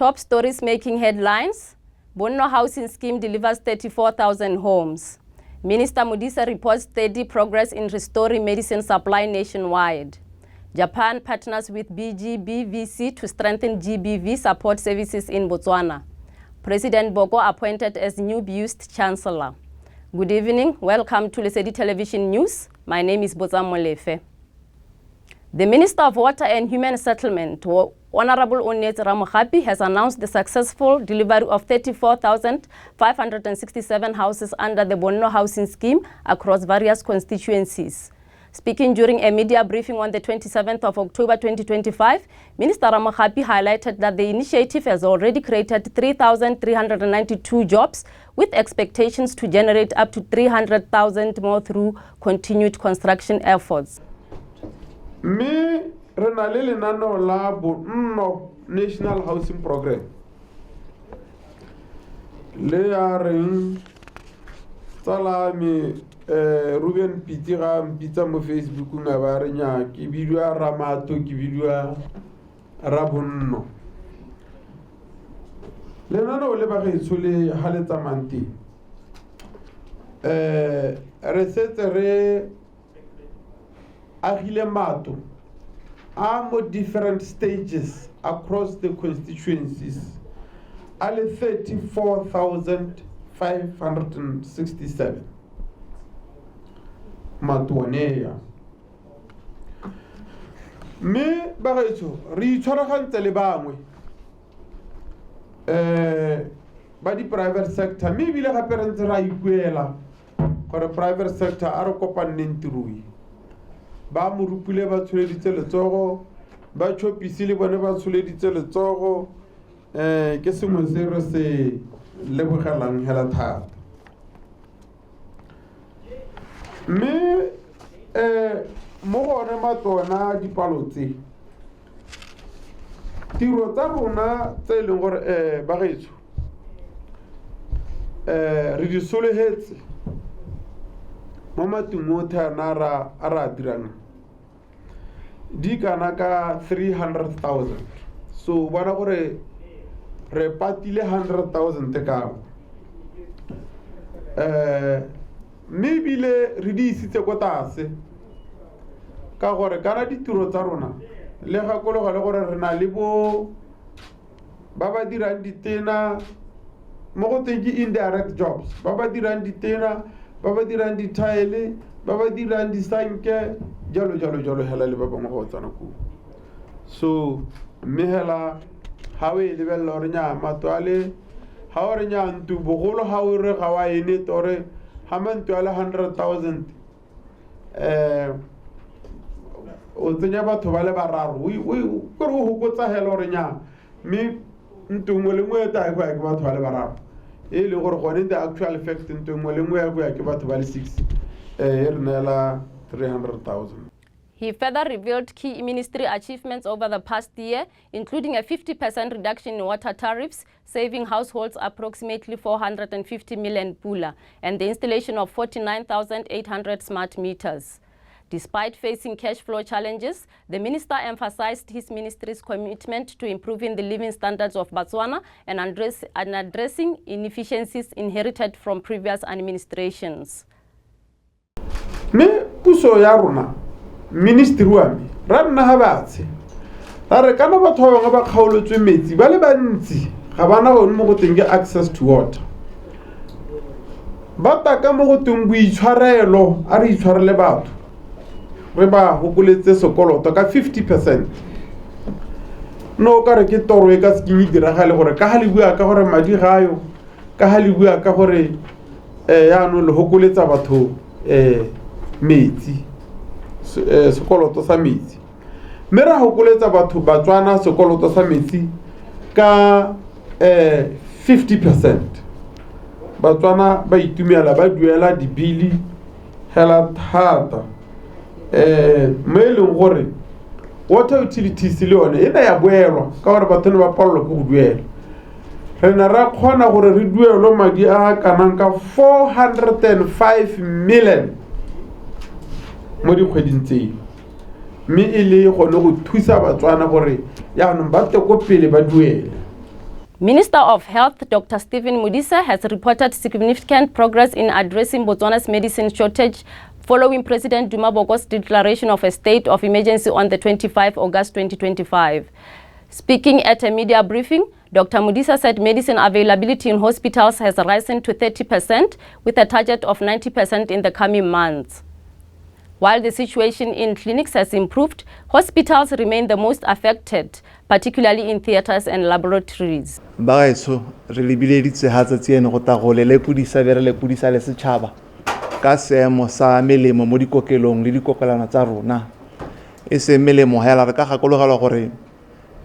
Top stories making headlines. Bonno Housing Scheme delivers 34,000 homes. Minister Modise reports steady progress in restoring medicine supply nationwide. Japan partners with BGBVC to strengthen GBV support services in Botswana. President Boko appointed as new BIUST Chancellor. Good evening. Welcome to Lesedi Television News. My name is Molefe. The Minister of Water and Human Settlement, Honorable Molefe, has announced the successful delivery of 34,567 houses under the Bonno Housing Scheme across various constituencies. Speaking during a media briefing on the 27th of October 2025, Minister Molefe highlighted that the initiative has already created 3,392 jobs, with expectations to generate up to 300,000 more through continued construction efforts. Me renale nano la Bonno National Housing Program. Le aring salami Ruben Pitira Pita mo Facebook nga barenya ki bidwa Ramato ki bidwa Rabonno. Le nano le ba re tsole haleta manti. Recette Agilemato are different stages across the constituencies. Ale 34,567. Matuaneya. Me bagaitso re itshwaragantse le bangwe. Ba di private sector me bile gape re ntse ra ikuela gore private sector a re kopaneng tirui. Ba mo rupile ba tsholeditse letsogo ba tshopisi le bone ba tsholeditse letsogo ke sengwe se re se lebogelang hela thata mme mo gone matona dipalo tse tiro tsa bona tse e leng gore ba gaetsho re di solehetse mo matung otlhe a ra dirang di kana ka 300,000 so bona gore re patile 100,000 te ka mebile re di isitse ko tase ka gore kana ditiro tsa rona le gakologa le gore re na le bo ba ba dirang ditena mo go teng indirect jobs ba ba dirang ditena ba ba dirang di-tile ba ba dirang disanke jalo hela le ba bangwe go tsana ko so mme hela ha we lebella gore nya matwale ha o re nya ntu bogolo ha o re ga wa ene tore ha mantu ala 100,000 o tsenya batho ba le bararo o gore o hokotsa hela gore nya mme ntu ngwe le ngwe ta go ya ke batho ba le bararo e le gore gone the actual fact ntu ngwe le ngwe ya go ya ke batho ba le 6 e re nela 300,000. He further revealed key ministry achievements over the past year, including a 50% reduction in water tariffs, saving households approximately 450 million pula, and the installation of 49,800 smart meters. Despite facing cash flow challenges, the minister emphasized his ministry's commitment to improving the living standards of Botswana and addressing inefficiencies inherited from previous administrations. Me puso ya rona ministry wa me ra nna ha batse ra re kana batho ba bangwe ba kgaolotswe metsi ba le bantsi ga bana go mo go teng access to water ba taka mo go teng boitshwarelo a re itshwarele batho re ba hokoletse sekoloto ka 50%. No ka re ke toro e ka se ke diragale gore ka ha le bua ka gore madi gayo ka ha le bua ka gore ya no le hokoletsa batho metsi sekoloto sa metsi mme ra hokoletsa batho Botswana sekoloto sa metsi ka 50%. Botswana ba itumela ba duela dibili hela thata me leng gore water utilities le yone e na ya boelwa ka gore batho ne ba palelwa ke go duela re na ra kgona gore re duelo madi a kanang ka 405 million mo dikgweding tseo mme e le gone go thusa Botswana gore ya no ba te ko pele ba duele Minister of Health, Dr. Stephen Modise, has reported significant progress in addressing Botswana's medicine shortage following President Duma Boko's declaration of a state of emergency on the 25th August 2025. Speaking at a media briefing, Dr. Modise said medicine availability in hospitals has risen to 30% with a target of 90% in the coming months. While the situation in clinics has improved, hospitals remain the most affected, particularly in theaters and laboratories. Bagaetso re lebileditse hatsatsi eno go tagole le kudisa bere le kudisa le setšhaba ka seemo sa melemo mo dikokelong le dikokelano tsa rona e se melemo hela re ka gakologelwa gore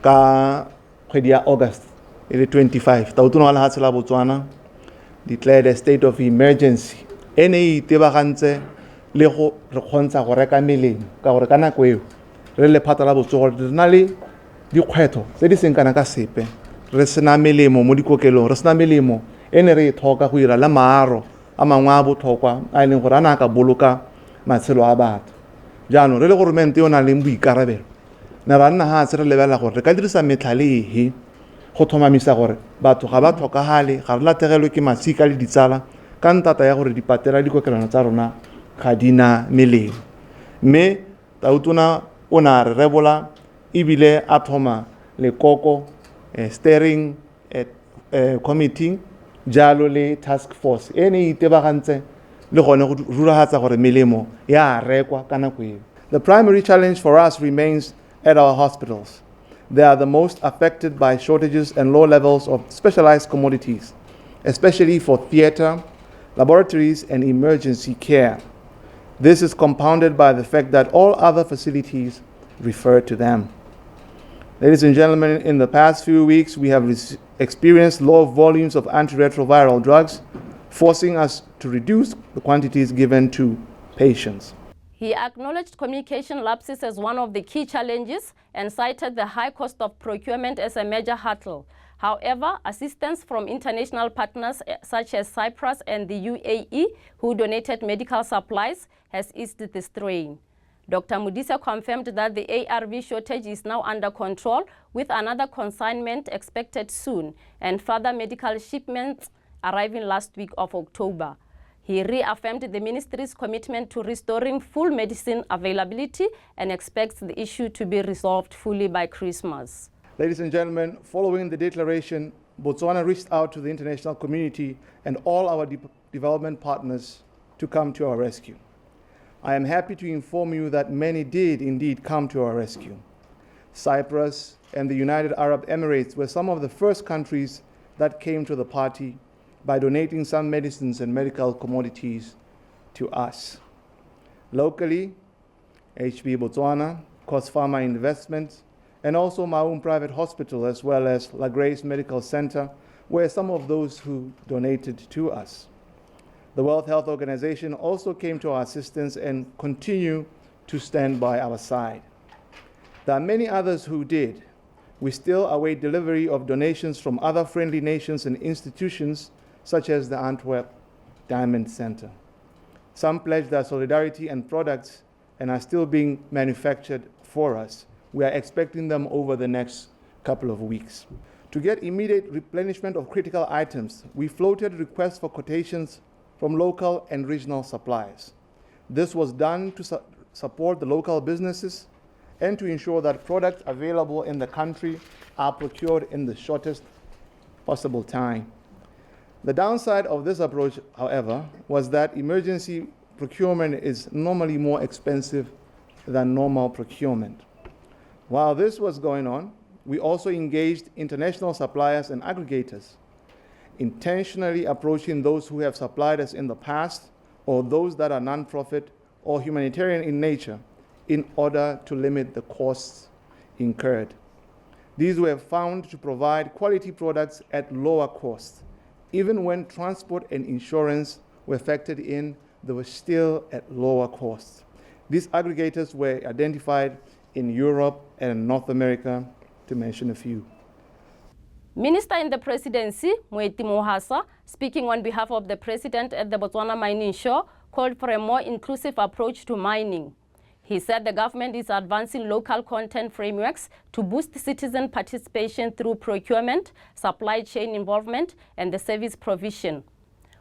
ka kgwedi ya August e le 25 tautona wa lehatshe la Botswana declared a state of emergency ene e tebagantse le go re kgontsha go reka melemo ka gore ka nako eo re le phata la botsogo re na le dikgwetho tse di seng kana ka sepe re sena melemo mo dikokelong re sena melemo ene re ithoka go ira la maaro a mangwe a botlhokwa a leng gore a na ka boloka matshelo a batho jaanong re le goromente yo na le boikarabelo na ra nna ha se re lebela gore re ka dirisa metlhale go thomamisa gore batho ga ba tlhokagale ga re lategelwe ke masika le ditsala ka ntata ya gore dipatela dikokelano tsa rona ga dina melemo mme tautona o na re rebola ibile a thoma lekoko steering committee jalo le task force ene itebagantse le gone go rurahatsa gore melemo ya rekwa ka nako eo. The primary challenge for us remains at our hospitals. They are the most affected by shortages and low levels of specialized commodities, especially for theater, laboratories, and emergency care. This is compounded by the fact that all other facilities refer to them. Ladies and gentlemen, in the past few weeks, we have experienced low volumes of antiretroviral drugs, forcing us to reduce the quantities given to patients. He acknowledged communication lapses as one of the key challenges and cited the high cost of procurement as a major hurdle. However, assistance from international partners such as Cyprus and the UAE, who donated medical supplies, has eased the strain. Dr. Modise confirmed that the ARV shortage is now under control, with another consignment expected soon and further medical shipments arriving last week of October. He reaffirmed the ministry's commitment to restoring full medicine availability and expects the issue to be resolved fully by Christmas. Ladies and gentlemen, following the declaration, Botswana reached out to the international community and all our development partners to come to our rescue. I am happy to inform you that many did indeed come to our rescue. Cyprus and the United Arab Emirates were some of the first countries that came to the party by donating some medicines and medical commodities to us. Locally, HB Botswana, Cos Pharma Investments, and also Maun Private Hospital, as well as La Grace Medical Center, were some of those who donated to us. The World Health Organization also came to our assistance and continue to stand by our side. There are many others who did. We still await delivery of donations from other friendly nations and institutions such as the Antwerp Diamond Center. Some pledged their solidarity and products and are still being manufactured for us. We are expecting them over the next couple of weeks. To get immediate replenishment of critical items, we floated requests for quotations from local and regional suppliers. This was done to support the local businesses and to ensure that products available in the country are procured in the shortest possible time. The downside of this approach, however, was that emergency procurement is normally more expensive than normal procurement. While this was going on, we also engaged international suppliers and aggregators, intentionally approaching those who have supplied us in the past or those that are non-profit or humanitarian in nature in order to limit the costs incurred. These were found to provide quality products at lower cost. Even when transport and insurance were factored in, they were still at lower costs. These aggregators were identified in Europe and North America, to mention a few. Minister in the Presidency, Moeti Mohasa, speaking on behalf of the President at the Botswana Mining Show, called for a more inclusive approach to mining. He said the government is advancing local content frameworks to boost citizen participation through procurement, supply chain involvement, and the service provision.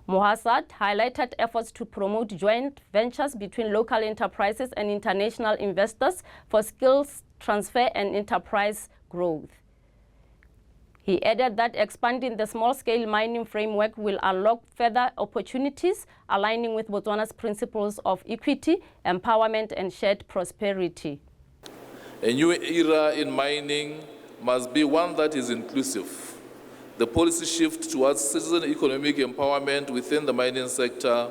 Mohasad highlighted efforts to promote joint ventures between local enterprises and international investors for skills transfer and enterprise growth. He added that expanding the small-scale mining framework will unlock further opportunities, aligning with Botswana's principles of equity, empowerment, and shared prosperity. A new era in mining must be one that is inclusive. The policy shift towards citizen economic empowerment within the mining sector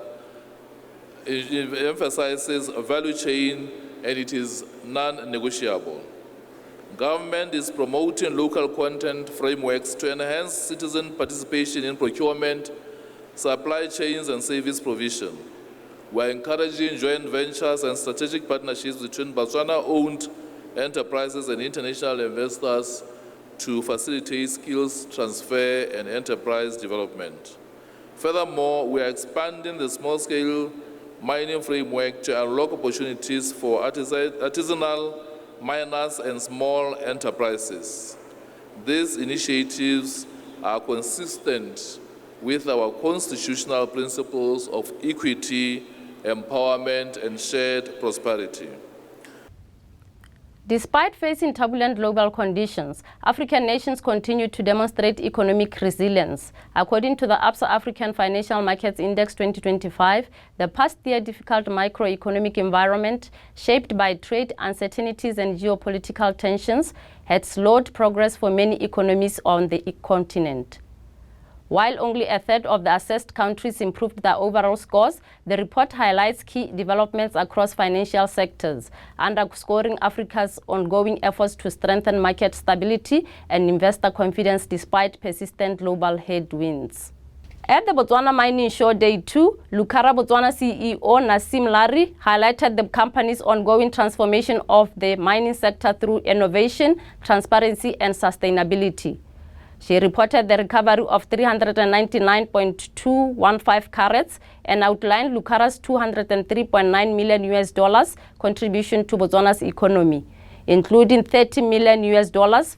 emphasizes a value chain, and it is non-negotiable. Government is promoting local content frameworks to enhance citizen participation in procurement, supply chains, and service provision. We are encouraging joint ventures and strategic partnerships between Botswana-owned enterprises and international investors to facilitate skills transfer and enterprise development. Furthermore, we are expanding the small-scale mining framework to unlock opportunities for artisanal miners and small enterprises. These initiatives are consistent with our constitutional principles of equity, empowerment, and shared prosperity. Despite facing turbulent global conditions, African nations continue to demonstrate economic resilience. According to the Absa African Financial Markets Index 2025, the past year difficult macroeconomic environment shaped by trade uncertainties and geopolitical tensions had slowed progress for many economies on the continent. While only a third of the assessed countries improved their overall scores, the report highlights key developments across financial sectors, underscoring Africa's ongoing efforts to strengthen market stability and investor confidence despite persistent global headwinds. At the Botswana Mining Show Day 2, Lucara Botswana CEO Nasim Larry highlighted the company's ongoing transformation of the mining sector through innovation, transparency, and sustainability. She reported the recovery of 399.215 carats and outlined Lucara's $203.9 million contribution to Botswana's economy, including $30 million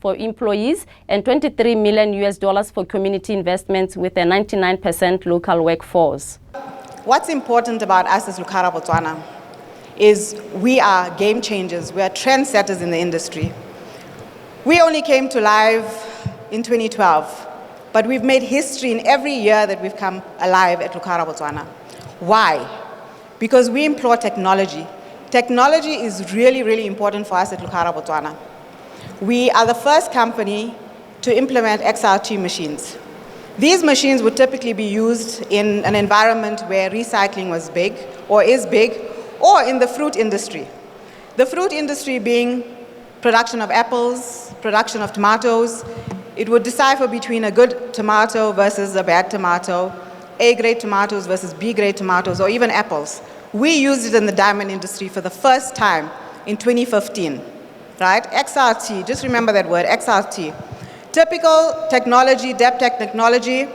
for employees and $23 million for community investments with a 99% local workforce. What's important about us as Lucara Botswana is we are game changers, we are trendsetters in the industry. We only came to live in 2012, but we've made history in every year that we've come alive at Lucara Botswana. Why? Because we employ technology. Technology is really, really important for us at Lucara Botswana. We are the first company to implement XRT machines. These machines would typically be used in an environment where recycling was big, or is big, or in the fruit industry. The fruit industry being production of apples, production of tomatoes. It would decipher between a good tomato versus a bad tomato, A-grade tomatoes versus B-grade tomatoes, or even apples. We used it in the diamond industry for the first time in 2015, right? XRT, just remember that word, XRT. Typical technology, depth tech technology,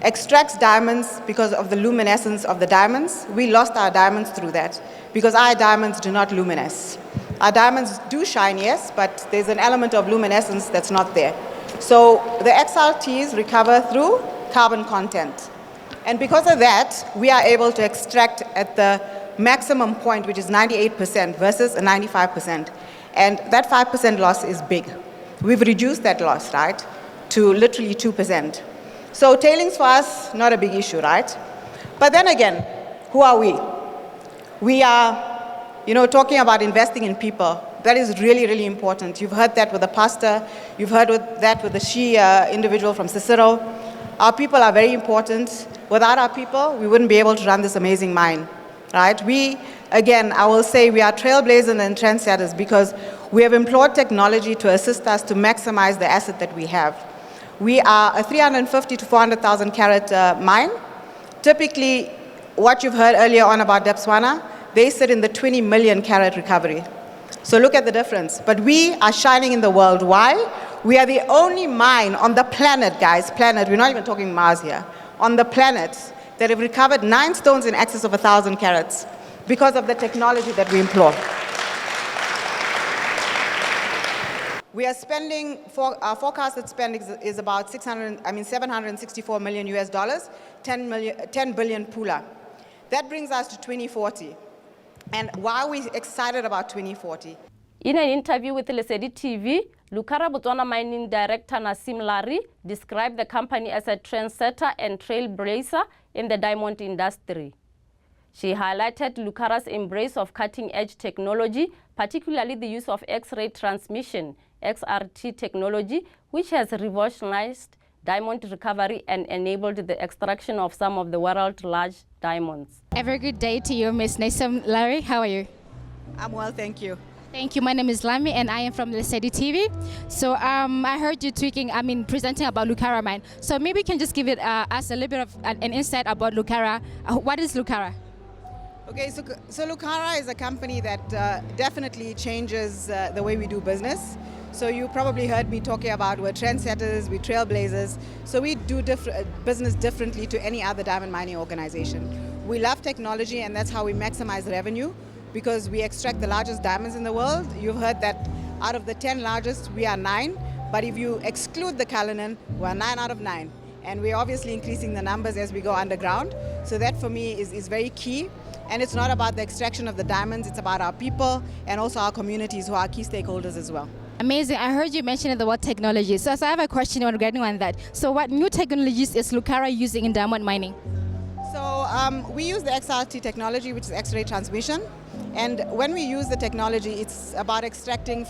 extracts diamonds because of the luminescence of the diamonds. We lost our diamonds through that because our diamonds do not luminesce. Our diamonds do shine, yes, but there's an element of luminescence that's not there. So the XRTs recover through carbon content. And because of that, we are able to extract at the maximum point, which is 98% versus a 95%. And that 5% loss is big. We've reduced that loss, right, to literally 2%. So tailings for us, not a big issue, right? But then again, who are we? We are, talking about investing in people. That is really, really important. You've heard that with the pastor. You've heard that with the individual from Cicero. Our people are very important. Without our people, we wouldn't be able to run this amazing mine, right? I will say we are trailblazers and trendsetters because we have employed technology to assist us to maximize the asset that we have. We are a 350 to 400,000 carat mine. Typically, what you've heard earlier on about Botswana, they sit in the 20 million carat recovery. So look at the difference. But we are shining in the world. Why? We are the only mine on the planet, guys, we're not even talking Mars here, on the planet that have recovered 9 stones in excess of 1,000 carats because of the technology that we employ. We are spending, our forecasted spend is about 764 million US dollars, 10 billion pula. That brings us to 2040. And why are we excited about 2040? In an interview with Lesedi TV, Lucara Botswana Mining Director Nasim Larry described the company as a trendsetter and trailblazer in the diamond industry. She highlighted Lucara's embrace of cutting-edge technology, particularly the use of X-ray transmission, XRT technology, which has revolutionized diamond recovery and enabled the extraction of some of the world's large diamonds. A very good day to you, Ms. Nasim Larry. How are you? I'm well, thank you. Thank you. My name is Lami and I am from Lesedi TV. So I heard you presenting about Lucara Mine. So maybe you can just give us a little bit of an insight about Lucara. What is Lucara? Okay, so Lucara is a company that definitely changes the way we do business. So you probably heard me talking about we're trendsetters, we're trailblazers. So we do business differently to any other diamond mining organization. We love technology and that's how we maximize revenue because we extract the largest diamonds in the world. You've heard that out of the 10 largest, we are 9. But if you exclude the Cullinan, we're 9 out of 9. And we're obviously increasing the numbers as we go underground. So that for me is very key. And it's not about the extraction of the diamonds, it's about our people and also our communities who are key stakeholders as well. Amazing. I heard you mention the word technology. So I have a question regarding on that. So what new technologies is Lucara using in diamond mining? So we use the XRT technology, which is X-ray transmission. And when we use the technology, it's about extracting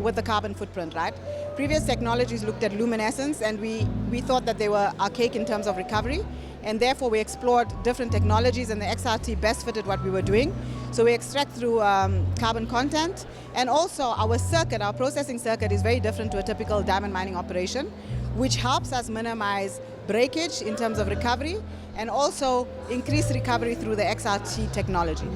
with the carbon footprint, right? Previous technologies looked at luminescence and we thought that they were archaic in terms of recovery. And therefore we explored different technologies and the XRT best fitted what we were doing. So we extract through carbon content, and also our circuit, our processing circuit is very different to a typical diamond mining operation, which helps us minimize breakage in terms of recovery and also increase recovery through the XRT technology.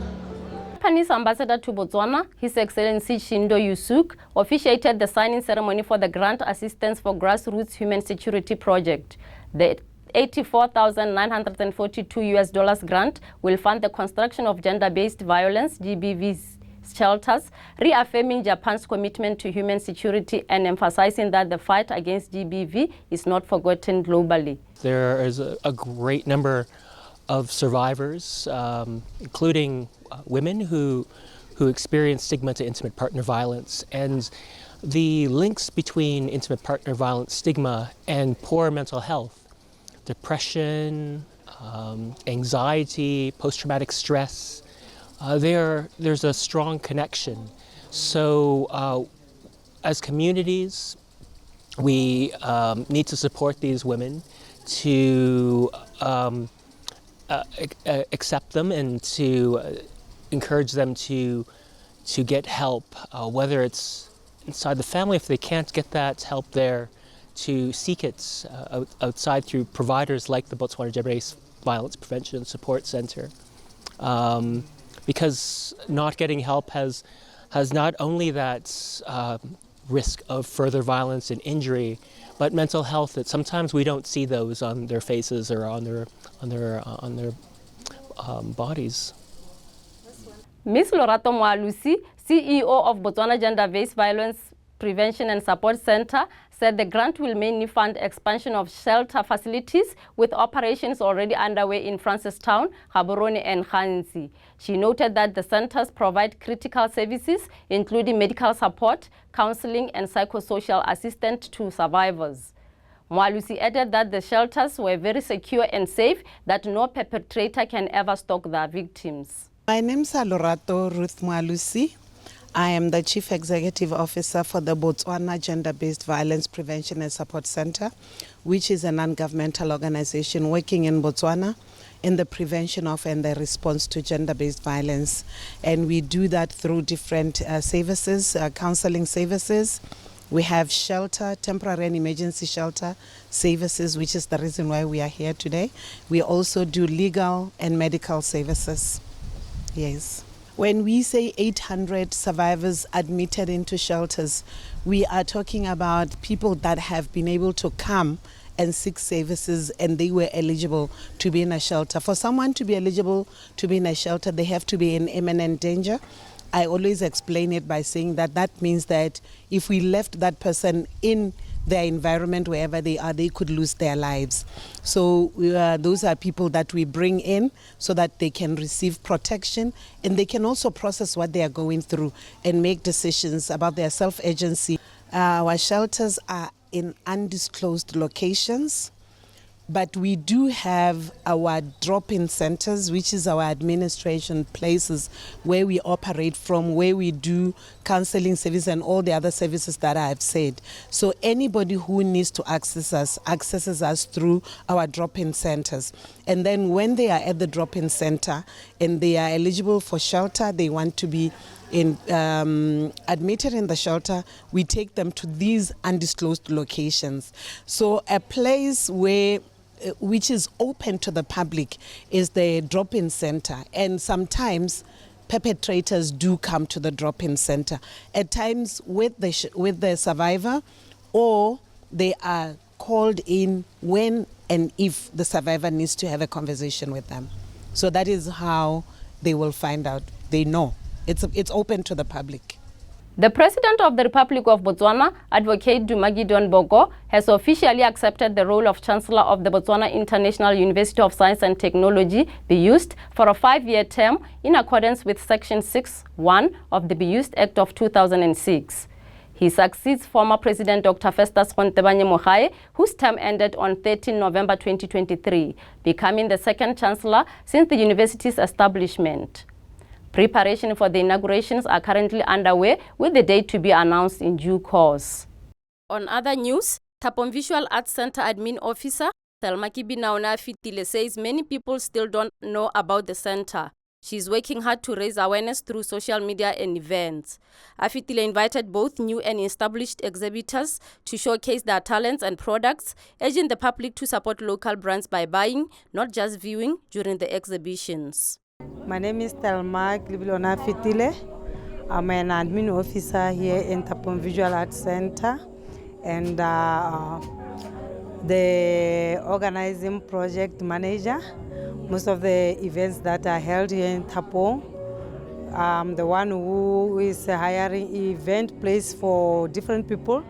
Japanese ambassador to Botswana, His Excellency Shindo Yusuk, officiated the signing ceremony for the Grant Assistance for Grassroots Human Security Project. The $84,942 US grant will fund the construction of gender-based violence, GBV shelters, reaffirming Japan's commitment to human security and emphasizing that the fight against GBV is not forgotten globally. There is a great number of survivors, including women who experience stigma to intimate partner violence, and the links between intimate partner violence stigma and poor mental health, depression, anxiety, post-traumatic stress, there's a strong connection. So as communities, we need to support these women to accept them and to encourage them to get help, whether it's inside the family, if they can't get that help there, to seek it outside through providers like the Botswana Gender-Based Violence Prevention and Support Center. Because not getting help has not only that risk of further violence and injury, but mental health that sometimes we don't see those on their faces or on their bodies. Ms. Lorato Moalusi, CEO of Botswana Gender-Based Violence Prevention and Support Center, said the grant will mainly fund expansion of shelter facilities with operations already underway in Francistown, Gaborone and Ghanzi. She noted that the centers provide critical services, including medical support, counseling and psychosocial assistance to survivors. Moalusi added that the shelters were very secure and safe, that no perpetrator can ever stalk their victims. My name is Lorato Ruth Moalusi. I am the Chief Executive Officer for the Botswana Gender-Based Violence Prevention and Support Center, which is a non-governmental organization working in Botswana in the prevention of and the response to gender-based violence. And we do that through different services, counseling services. We have shelter, temporary and emergency shelter services, which is the reason why we are here today. We also do legal and medical services. Yes. When we say 800 survivors admitted into shelters, we are talking about people that have been able to come and seek services and they were eligible to be in a shelter. For someone to be eligible to be in a shelter, they have to be in imminent danger. I always explain it by saying that that means that if we left that person in their environment, wherever they are, they could lose their lives. So those are people that we bring in so that they can receive protection, and they can also process what they are going through and make decisions about their self-agency. Our shelters are in undisclosed locations, but we do have our drop-in centers, which is our administration places where we operate from, where we do counseling service and all the other services that I have said. So anybody who needs to access us accesses us through our drop-in centers. And then when they are at the drop-in center and they are eligible for shelter, they want to be admitted in the shelter, we take them to these undisclosed locations. So a place which is open to the public is the drop-in center, and sometimes perpetrators do come to the drop-in center, at times with the survivor, or they are called in when and if the survivor needs to have a conversation with them. So that is how they will find out. They know. It's open to the public. The President of the Republic of Botswana, Advocate Duma Boko, has officially accepted the role of Chancellor of the Botswana International University of Science and Technology, BIUST, for a 5-year term in accordance with Section 6(1) of the BIUST Act of 2006. He succeeds former President Dr. Festus Mogae, whose term ended on 13 November 2023, becoming the second Chancellor since the university's establishment. Preparation for the inaugurations are currently underway, with the date to be announced in due course. On other news, Tapong Visual Arts Center Admin Officer Thelma Kibinaona Fitile says many people still don't know about the center. She's working hard to raise awareness through social media and events. Afitile invited both new and established exhibitors to showcase their talents and products, urging the public to support local brands by buying, not just viewing, during the exhibitions. My name is Thelma Kibinaona Fitile. I'm an admin officer here in Tapong Visual Arts Center, and the organizing project manager. Most of the events that are held here in Tapong, I'm the one who is hiring event place for different people.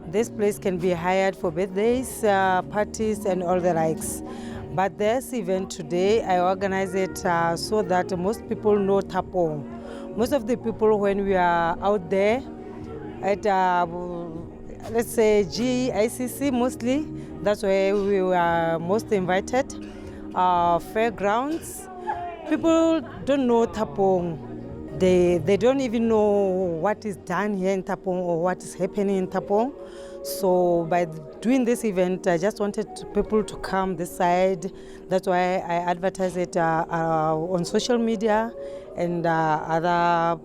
This place can be hired for birthdays, parties, and all the likes. But this event today, I organize it so that most people know Tapong. Most of the people, when we are out there at, let's say, GICC mostly, that's where we were most invited. Fairgrounds, people don't know Tapong. They don't even know what is done here in Tapong or what is happening in Tapong. So by doing this event, I just wanted people to come this side. That's why I advertise it on social media and other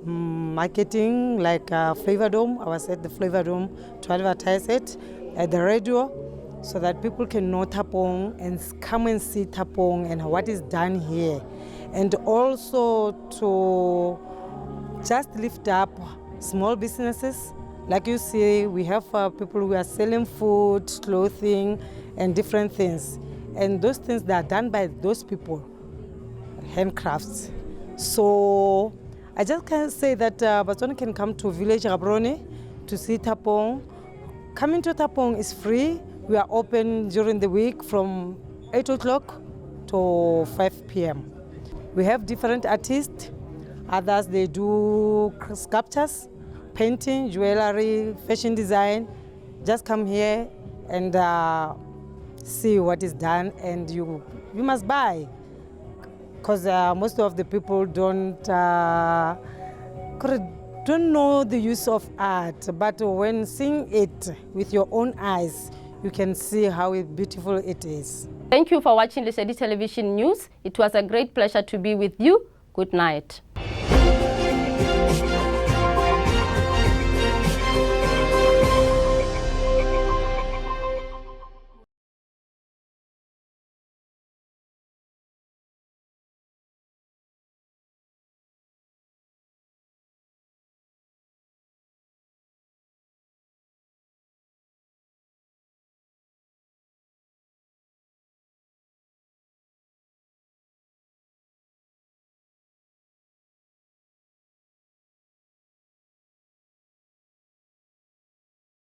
marketing like Flavor Dome. I was at the Flavor Dome to advertise it at the radio, so that people can know Tapong and come and see Tapong and what is done here. And also to just lift up small businesses. Like you see, we have people who are selling food, clothing, and different things. And those things that are done by those people, handcrafts. So I just can say that Botswana can come to Village Gaborone to see Tapong. Coming to Tapong is free. We are open during the week from 8 o'clock to 5 p.m. We have different artists. Others, they do sculptures, painting, jewelry, fashion design. Just come here and see what is done, and you must buy. Because most of the people don't know the use of art, but when seeing it with your own eyes, you can see how beautiful it is. Thank you for watching Lesedi Television News. It was a great pleasure to be with you. Good night.